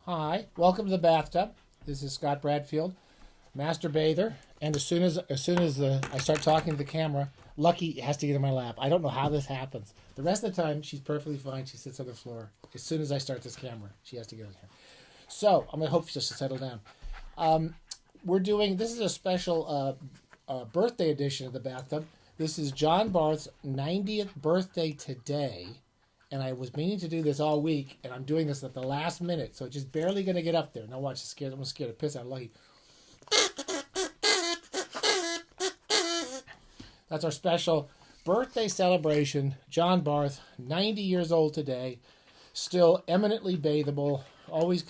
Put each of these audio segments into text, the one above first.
Hi, welcome to the bathtub. This is Scott Bradfield, master bather. And as soon as I start talking to the camera, Lucky has to get in my lap. I don't know how this happens. The rest of the time, she's perfectly fine. She sits on the floor. As soon as I start this camera, she has to get in here. So I'm gonna hope she just settle down. This is a special birthday edition of the bathtub. This is John Barth's 90th birthday today. And I was meaning to do this all week, and I'm doing this at the last minute, so it's just barely going to get up there. Now watch, I'm going to scare the piss out of Lucky. That's our special birthday celebration. John Barth, 90 years old today, still eminently bathable. Always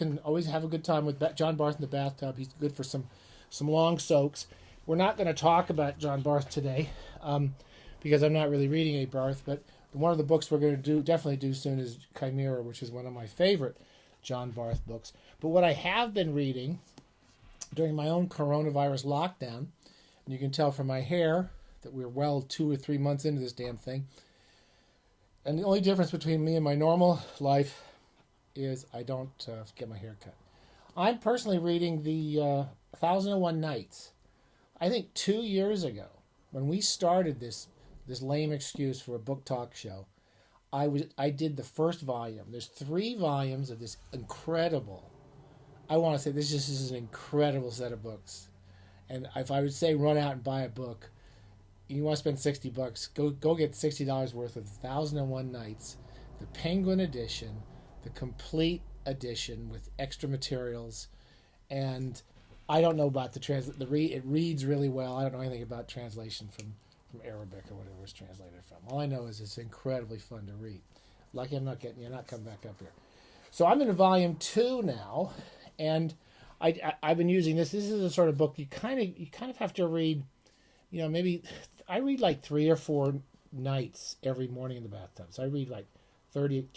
have a good time with John Barth in the bathtub. He's good for some long soaks. We're not going to talk about John Barth today because I'm not really reading a Barth, but one of the books we're going to definitely do soon is Chimera, which is one of my favorite John Barth books. But what I have been reading during my own coronavirus lockdown, and you can tell from my hair that we're well 2 or 3 months into this damn thing, and the only difference between me and my normal life is I don't get my hair cut. I'm personally reading the 1001 Nights. I think 2 years ago, when we started this lame excuse for a book talk show, I did the first volume. There's 3 volumes of this incredible, I want to say this is an incredible set of books. And if I would say run out and buy a book, you want to spend $60, go get $60 worth of 1001 Nights, the Penguin edition, the complete edition with extra materials. And I don't know about it reads really well. I don't know anything about translation from Arabic or whatever it's translated from. All I know is it's incredibly fun to read. Lucky you're not coming back up here. So I'm in volume 2 now, and I've been using this. This is a sort of book you kind of have to read. Maybe I read like 3 or 4 nights every morning in the bathtub. So I read like 30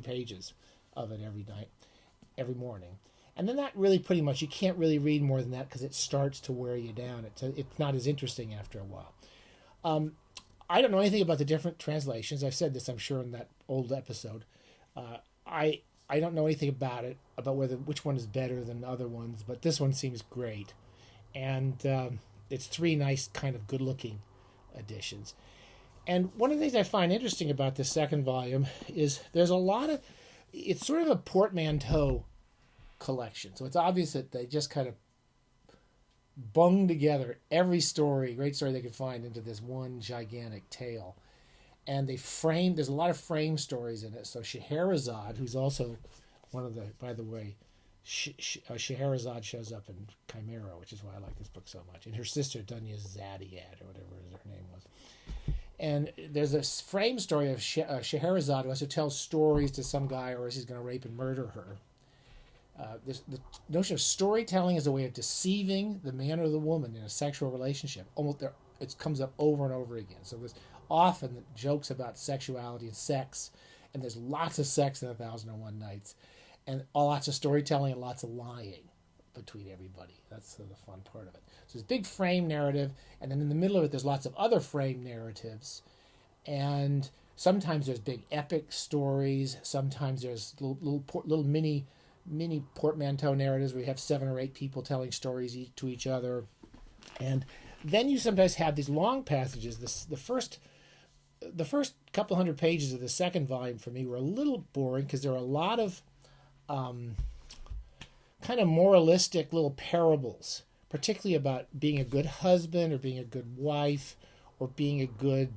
pages of it every night, every morning. And then that really pretty much, you can't really read more than that because it starts to wear you down. It's not as interesting after a while. I don't know anything about the different translations. I've said this, I'm sure, in that old episode. I don't know anything about it, about which one is better than other ones, but this one seems great. And it's 3 nice, kind of good-looking editions. And one of the things I find interesting about this second volume is there's it's sort of a portmanteau collection. So it's obvious that they just kind of bung together every great story they could find into this one gigantic tale. And there's a lot of frame stories in it. So Scheherazade, who's also one of by the way, Scheherazade shows up in Chimera, which is why I like this book so much. And her sister, Dunya Zadiad, or whatever her name was. And there's a frame story of Scheherazade who has to tell stories to some guy or else he's going to rape and murder her. The notion of storytelling as a way of deceiving the man or the woman in a sexual relationship, it comes up over and over again. So there's often jokes about sexuality and sex, and there's lots of sex in 1001 Nights, and lots of storytelling and lots of lying between everybody. That's the fun part of it. So there's big frame narrative, and then in the middle of it there's lots of other frame narratives, and sometimes there's big epic stories, sometimes there's little mini portmanteau narratives where you have 7 or 8 people telling stories to each other. And then you sometimes have these long passages. The first couple hundred pages of the second volume for me were a little boring because there are a lot of kind of moralistic little parables, particularly about being a good husband or being a good wife or being a good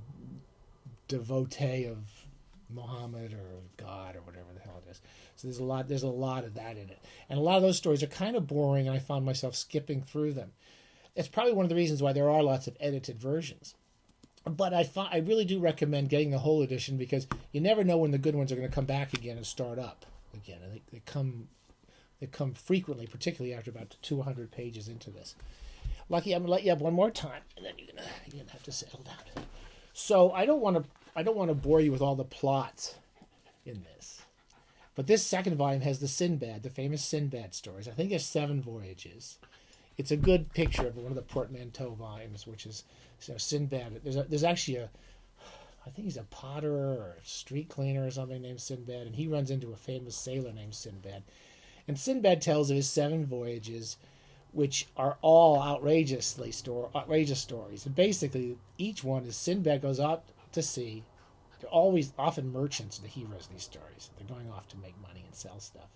devotee of Muhammad or God or whatever the hell it is. So there's a lot of that in it. And a lot of those stories are kind of boring, and I found myself skipping through them. It's probably one of the reasons why there are lots of edited versions. But I really do recommend getting the whole edition because you never know when the good ones are going to come back again and start up again. And they come frequently, particularly after about 200 pages into this. Lucky, I'm going to let you up one more time, and then you're gonna have to settle down. So I don't want to bore you with all the plots in this. But this second volume has the famous Sinbad stories. I think there's 7 voyages. It's a good picture of one of the portmanteau volumes, which is Sinbad. There's actually I think he's a potter or a street cleaner or something named Sinbad, and he runs into a famous sailor named Sinbad. And Sinbad tells of his 7 voyages, which are all outrageous stories. And basically, each one is Sinbad goes out to sea. They're always often merchants, the heroes in these stories. They're going off to make money and sell stuff.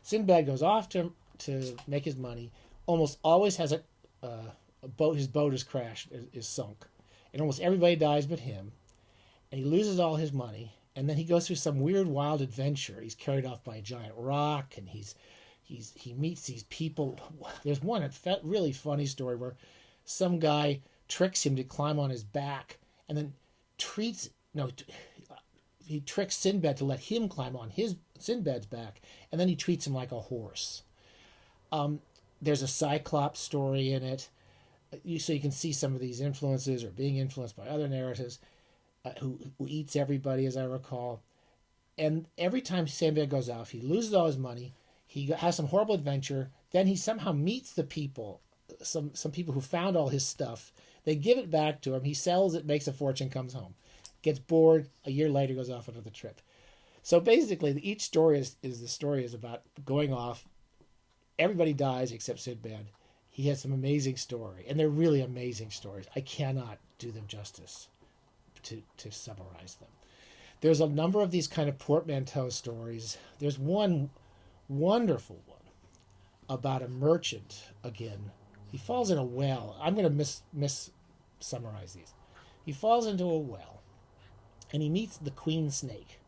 Sinbad goes off to make his money. Almost always has a boat. His boat is crashed, is sunk, and almost everybody dies but him. And he loses all his money. And then he goes through some weird, wild adventure. He's carried off by a giant rock, and he meets these people. There's one really funny story where some guy tricks him to climb on his back, and then he tricks Sinbad to let him climb on Sinbad's back, and then he treats him like a horse. There's a Cyclops story in it, so you can see some of these influences or being influenced by other narratives. Who eats everybody, as I recall. And every time Sinbad goes off, he loses all his money. He has some horrible adventure. Then he somehow meets the people, some people who found all his stuff. They give it back to him. He sells it, makes a fortune, comes home. Gets bored. A year later, goes off on another trip. So basically, each story is about going off. Everybody dies except Sinbad. He has some amazing story. And they're really amazing stories. I cannot do them justice to summarize them. There's a number of these kind of portmanteau stories. There's one wonderful one about a merchant again. He falls in a well. I'm going to summarize these. He falls into a well, and he meets the queen snake.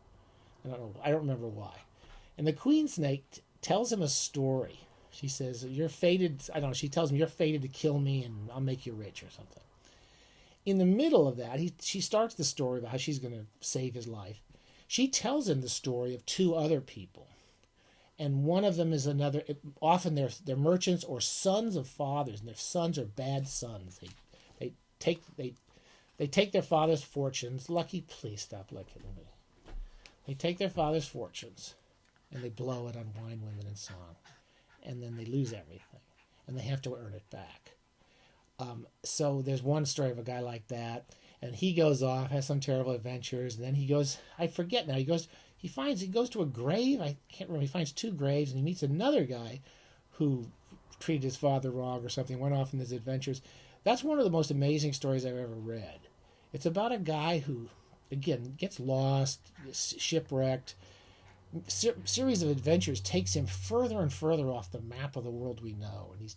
I don't remember why. And the queen snake tells him a story. She says, "You're fated." She tells him, "You're fated to kill me, and I'll make you rich," or something. In the middle of that, she starts the story about how she's going to save his life. She tells him the story of 2 other people, and one of them is another. Often they're merchants or sons of fathers, and their sons are bad sons. They take their father's fortunes. Lucky, please stop looking at me. They take their father's fortunes, and they blow it on wine, women, and song, and then they lose everything, and they have to earn it back. So there's one story of a guy like that, and he goes off, has some terrible adventures, and then he goes, I forget now, he goes to a grave, I can't remember, he finds 2 graves, and he meets another guy who treated his father wrong or something, went off in his adventures. That's one of the most amazing stories I've ever read. It's about a guy who, again, gets lost, shipwrecked. Series of adventures takes him further and further off the map of the world we know, and he's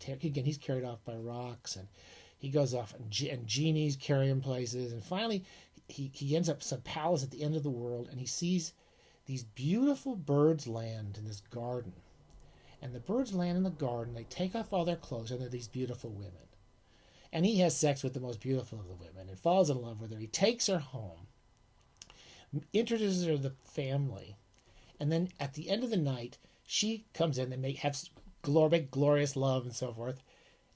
carried off by rocks, and he goes off, and genies carry him places, and finally he ends up in some palace at the end of the world, and he sees these beautiful birds land in this garden, and the birds land in the garden. They take off all their clothes, and they're these beautiful women, and he has sex with the most beautiful of the women and falls in love with her. He takes her home, introduces her to the family. And then at the end of the night, she comes in. They have glorious love and so forth.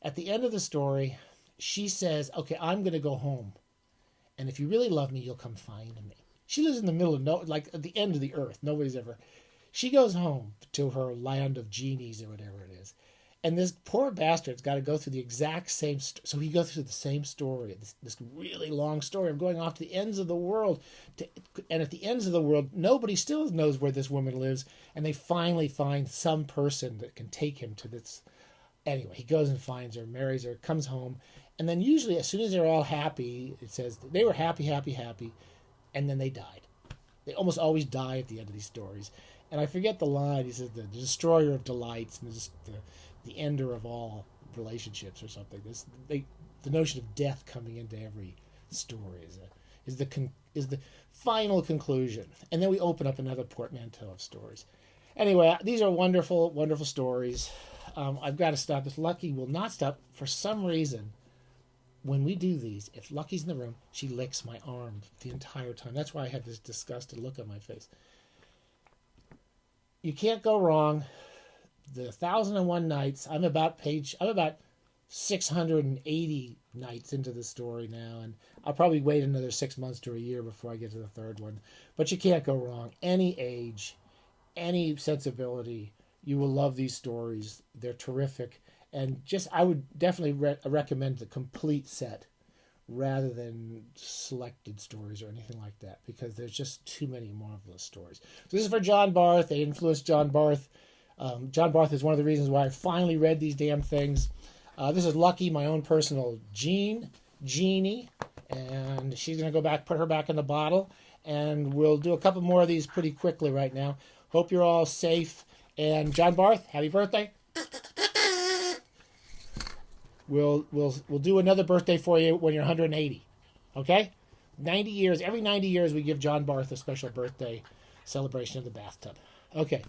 At the end of the story, she says, "Okay, I'm going to go home. And if you really love me, you'll come find me." She lives in the middle of at the end of the earth. Nobody's ever. She goes home to her land of genies or whatever it is. And this poor bastard's got to go through the exact same... So he goes through the same story, this really long story of going off to the ends of the world. And at the ends of the world, nobody still knows where this woman lives. And they finally find some person that can take him to this... Anyway, he goes and finds her, marries her, comes home. And then usually, as soon as they're all happy, it says they were happy, and then they died. They almost always die at the end of these stories. And I forget the line. He says, the destroyer of delights, and the ender of all relationships or something. The notion of death coming into every story is the final conclusion. And then we open up another portmanteau of stories. Anyway, these are wonderful, wonderful stories. I've got to stop this. Lucky will not stop. For some reason, when we do these, if Lucky's in the room, she licks my arm the entire time. That's why I have this disgusted look on my face. You can't go wrong. The 1001 Nights. I'm about 680 nights into the story now, and I'll probably wait another 6 months to a year before I get to the 3rd one. But you can't go wrong. Any age, any sensibility, you will love these stories. They're terrific, and I would definitely recommend the complete set rather than selected stories or anything like that, because there's just too many marvelous stories. So this is for John Barth. They influenced John Barth. John Barth is one of the reasons why I finally read these damn things. This is Lucky, my own personal Jeannie, and she's going to go back, put her back in the bottle, and we'll do a couple more of these pretty quickly right now. Hope you're all safe. And John Barth, happy birthday. We'll do another birthday for you when you're 180. Okay? 90 years, every 90 years we give John Barth a special birthday celebration in the bathtub. Okay.